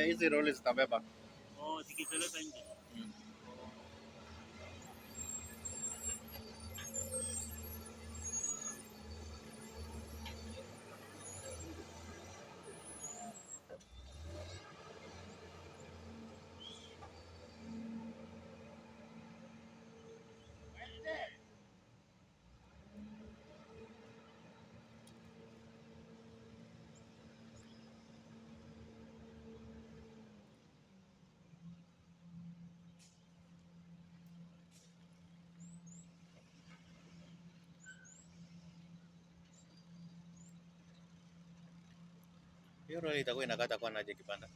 Hizi roli zitabeba. Oh, zikipeleka nje. Hiyo roli itakuwa inakata kwa naje kipanda.